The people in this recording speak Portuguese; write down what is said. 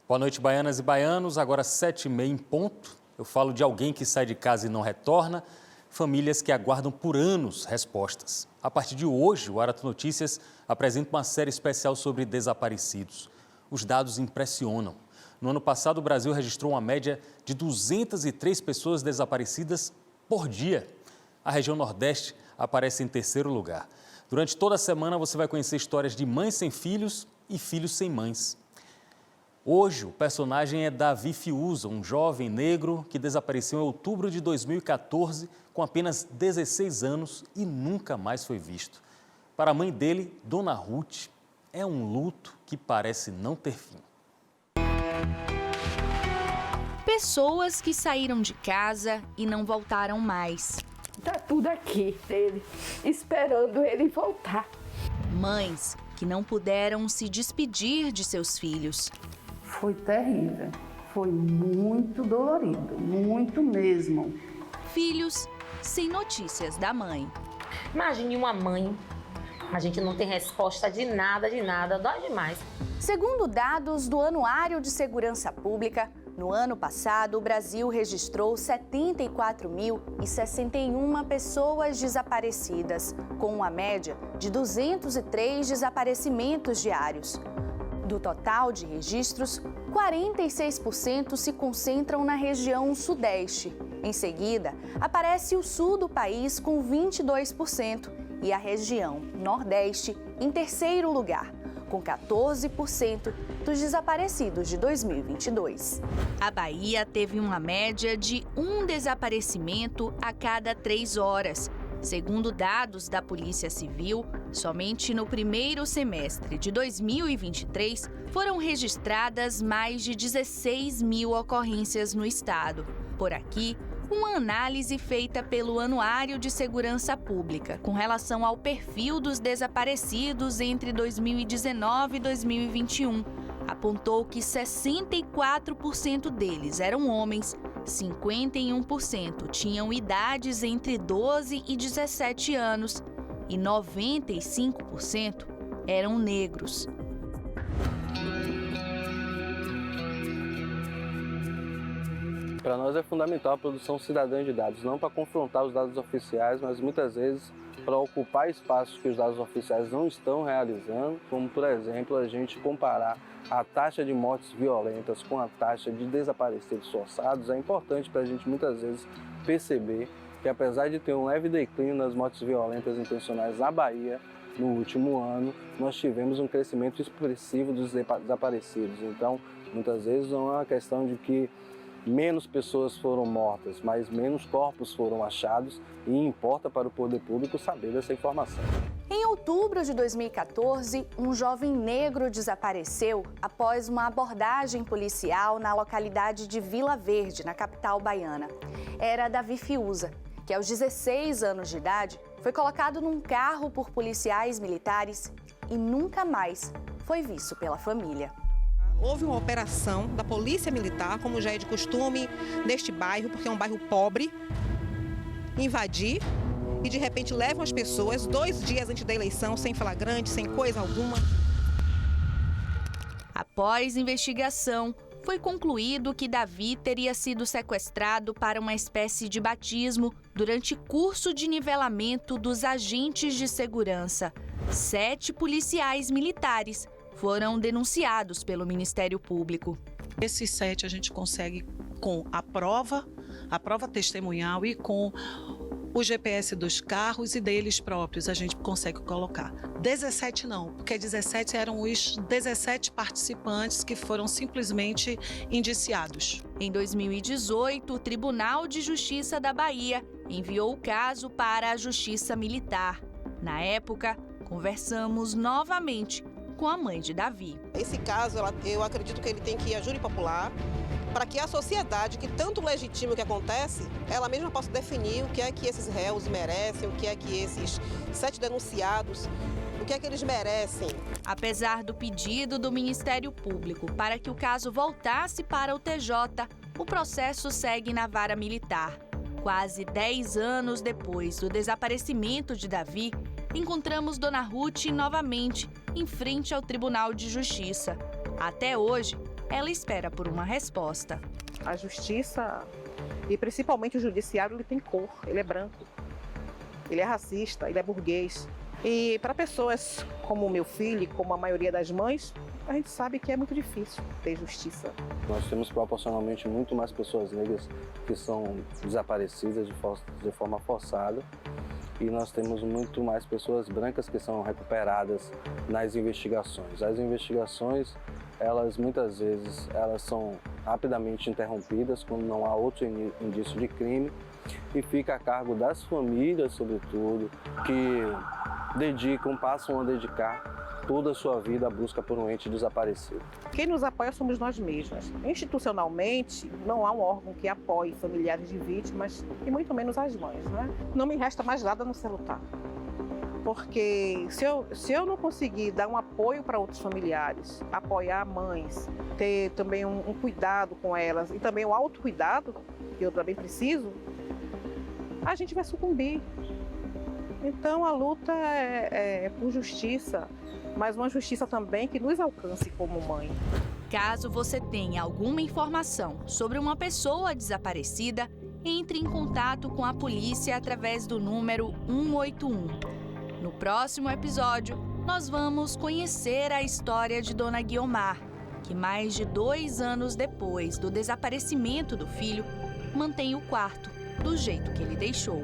Boa noite, baianas e baianos. Agora 7h30 em ponto. Eu falo de alguém que sai de casa e não retorna, famílias que aguardam por anos respostas. A partir de hoje, o Arauto Notícias apresenta uma série especial sobre desaparecidos. Os dados impressionam. No ano passado, o Brasil registrou uma média de 203 pessoas desaparecidas por dia. A região Nordeste aparece em terceiro lugar. Durante toda a semana, você vai conhecer histórias de mães sem filhos e filhos sem mães. Hoje, o personagem é Davi Fiuza, um jovem negro que desapareceu em outubro de 2014 com apenas 16 anos e nunca mais foi visto. Para a mãe dele, Dona Ruth, é um luto que parece não ter fim. Pessoas que saíram de casa e não voltaram mais. Tá tudo aqui dele, esperando ele voltar. Mães que não puderam se despedir de seus filhos. Foi terrível, foi muito dolorido, muito mesmo. Filhos sem notícias da mãe. Imagine uma mãe, a gente não tem resposta de nada, dói demais. Segundo dados do Anuário de Segurança Pública, no ano passado, o Brasil registrou 74.061 pessoas desaparecidas, com uma média de 203 desaparecimentos diários. Do total de registros, 46% se concentram na região Sudeste. Em seguida, aparece o sul do país com 22% e a região Nordeste em terceiro lugar, com 14% dos desaparecidos de 2022. A Bahia teve uma média de um desaparecimento a cada 3 horas. Segundo dados da Polícia Civil, somente no primeiro semestre de 2023 foram registradas mais de 16 mil ocorrências no estado. Por aqui, uma análise feita pelo Anuário de Segurança Pública com relação ao perfil dos desaparecidos entre 2019 e 2021 apontou que 64% deles eram homens, 51% tinham idades entre 12 e 17 anos e 95% eram negros. Para nós é fundamental a produção cidadã de dados, não para confrontar os dados oficiais, mas muitas vezes para ocupar espaços que os dados oficiais não estão realizando, como, por exemplo, a gente comparar a taxa de mortes violentas com a taxa de desaparecidos forçados. É importante para a gente muitas vezes perceber que, apesar de ter um leve declínio nas mortes violentas intencionais na Bahia, no último ano, nós tivemos um crescimento expressivo dos desaparecidos. Então, muitas vezes não é uma questão de que menos pessoas foram mortas, mas menos corpos foram achados e importa para o poder público saber dessa informação. Em outubro de 2014, um jovem negro desapareceu após uma abordagem policial na localidade de Vila Verde, na capital baiana. Era Davi Fiuza, que aos 16 anos de idade foi colocado num carro por policiais militares e nunca mais foi visto pela família. Houve uma operação da Polícia Militar, como já é de costume neste bairro, porque é um bairro pobre, invadir e de repente levam as pessoas 2 dias antes da eleição, sem flagrante, sem coisa alguma. Após investigação, foi concluído que Davi teria sido sequestrado para uma espécie de batismo durante curso de nivelamento dos agentes de segurança. 7 policiais militares foram denunciados pelo Ministério Público. Esses 7 a gente consegue com a prova testemunhal e com o GPS dos carros e deles próprios a gente consegue colocar. 17 não, porque 17 eram os 17 participantes que foram simplesmente indiciados. Em 2018, o Tribunal de Justiça da Bahia enviou o caso para a Justiça Militar. Na época, conversamos novamente com a mãe de Davi. Esse caso, eu acredito que ele tem que ir a júri popular, para que a sociedade, que tanto legitima o que acontece, ela mesma possa definir o que é que esses réus merecem, o que é que esses 7 denunciados, o que é que eles merecem. Apesar do pedido do Ministério Público para que o caso voltasse para o TJ, o processo segue na vara militar. Quase 10 anos depois do desaparecimento de Davi, encontramos Dona Ruth novamente em frente ao Tribunal de Justiça. Até hoje, ela espera por uma resposta. A justiça, e principalmente o judiciário, ele tem cor, ele é branco, ele é racista, ele é burguês. E para pessoas como o meu filho, como a maioria das mães, a gente sabe que é muito difícil ter justiça. Nós temos proporcionalmente muito mais pessoas negras que são desaparecidas de forma forçada e nós temos muito mais pessoas brancas que são recuperadas nas investigações. As investigações, elas muitas vezes são rapidamente interrompidas quando não há outro indício de crime e fica a cargo das famílias, sobretudo, que passam a dedicar toda a sua vida à busca por um ente desaparecido. Quem nos apoia somos nós mesmas. Institucionalmente, não há um órgão que apoie familiares de vítimas e muito menos as mães, né? Não me resta mais nada a não ser lutar. Porque se eu não conseguir dar um apoio para outros familiares, apoiar mães, ter também um cuidado com elas e também o autocuidado, que eu também preciso, a gente vai sucumbir. Então a luta é por justiça, mas uma justiça também que nos alcance como mãe. Caso você tenha alguma informação sobre uma pessoa desaparecida, entre em contato com a polícia através do número 181. No próximo episódio, nós vamos conhecer a história de Dona Guiomar, que mais de 2 anos depois do desaparecimento do filho, mantém o quarto do jeito que ele deixou.